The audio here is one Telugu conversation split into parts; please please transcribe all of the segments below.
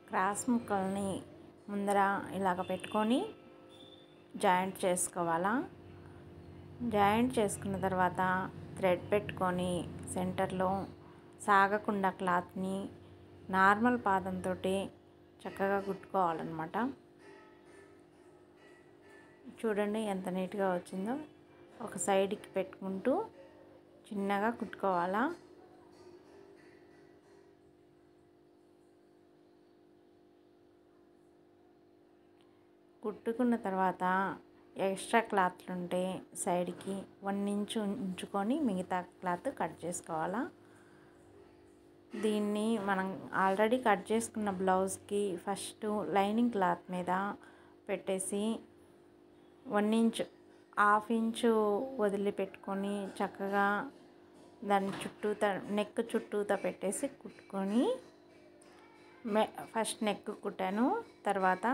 క్రాస్ ముక్కల్ని ముందర ఇలాగ పెట్టుకొని జాయింట్ చేసుకోవాలా. జాయింట్ చేసుకున్న తర్వాత థ్రెడ్ పెట్టుకొని సెంటర్లో సాగకుండా క్లాత్ని నార్మల్ పాదంతో చక్కగా కుట్టుకోవాలన్నమాట. చూడండి ఎంత నీట్గా వచ్చిందో. ఒక సైడ్కి పెట్టుకుంటూ చిన్నగా కుట్టుకోవాలా. కుట్టుకున్న తర్వాత ఎక్స్ట్రా క్లాత్లు ఉంటే సైడ్కి 1 ఇంచ్ ఉంచుకొని మిగతా క్లాత్ కట్ చేసుకోవాలా. దీన్ని మనం ఆల్రెడీ కట్ చేసుకున్న బ్లౌజ్కి ఫస్ట్ లైనింగ్ క్లాత్ మీద పెట్టేసి 1 ఇంచ్ 1/2 ఇంచు వదిలిపెట్టుకొని చక్కగా దాని చుట్టూతా నెక్ చుట్టూతా పెట్టేసి కుట్టుకొని ఫస్ట్ నెక్ కుట్టాను. తర్వాత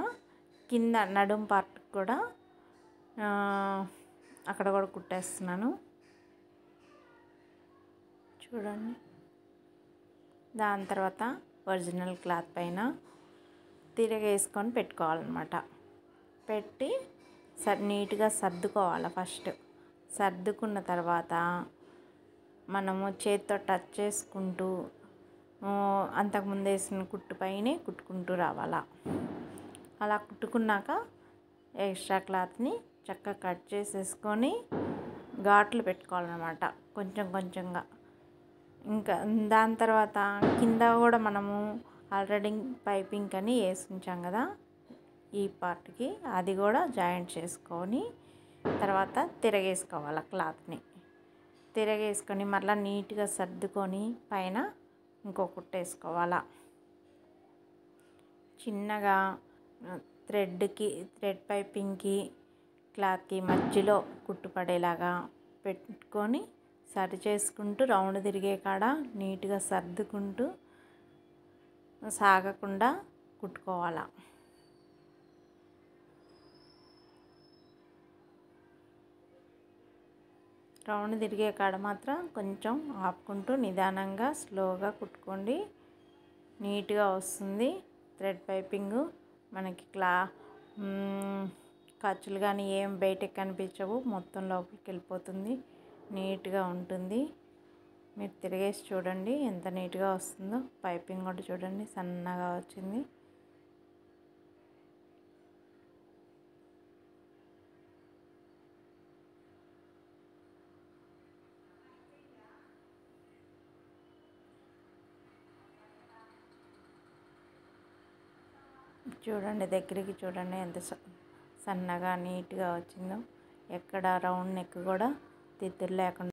కింద నడుం పార్ట్ కూడా అక్కడ కూడా కుట్టేస్తున్నాను. చూడండి. దాని తర్వాత ఒరిజినల్ క్లాత్ పైన తిరగేసుకొని పెట్టుకోవాలన్నమాట. పెట్టి నీట్గా సర్దుకోవాలి. ఫస్ట్ సర్దుకున్న తర్వాత మనము చేతితో టచ్ చేసుకుంటూ అంతకుముందు వేసిన కుట్టు పైనే కుట్టుకుంటూ రావాలా. అలా కుట్టుకున్నాక ఎక్స్ట్రా క్లాత్ని చక్కగా కట్ చేసేసుకొని ఘాట్లు పెట్టుకోవాలన్నమాట కొంచెం కొంచెంగా. ఇంకా దాని తర్వాత కింద కూడా మనము ఆల్రెడీ పైపింగ్ అని వేసి ఉంచాం కదా ఈ పార్ట్కి, అది కూడా జాయింట్ చేసుకొని తర్వాత తిరగేసుకోవాలి క్లాత్ని. తిరగేసుకొని మళ్ళీ నీట్గా సర్దుకొని పైన ఇంకో కుట్టేసుకోవాలా. చిన్నగా థ్రెడ్ పైపింగ్కి క్లాత్కి మధ్యలో కుట్టు పడేలాగా పెట్టుకొని సరి చేసుకుంటూ రౌండ్ తిరిగే కాడ నీట్గా సర్దుకుంటూ సాగకుండా కుట్టుకోవాలా. రౌండ్ తిరిగే కాడ మాత్రం కొంచెం ఆపుకుంటూ నిదానంగా స్లోగా కుట్టుకోండి. నీట్గా వస్తుంది. థ్రెడ్ పైపింగ్ మనకి ఖర్చులు కానీ ఏం బయటకు కనిపించవు, మొత్తం లోపలికి వెళ్ళిపోతుంది. నీట్గా ఉంటుంది. మీరు తిరిగేసి చూడండి ఎంత నీట్గా వస్తుందో. పైపింగ్ కూడా చూడండి సన్నగా వచ్చింది. చూడండి దగ్గరికి చూడండి ఎంత సన్నగా నీట్గా వచ్చిందో. ఎక్కడ రౌండ్ నెక్ కూడా తిత్తులు లేకుండా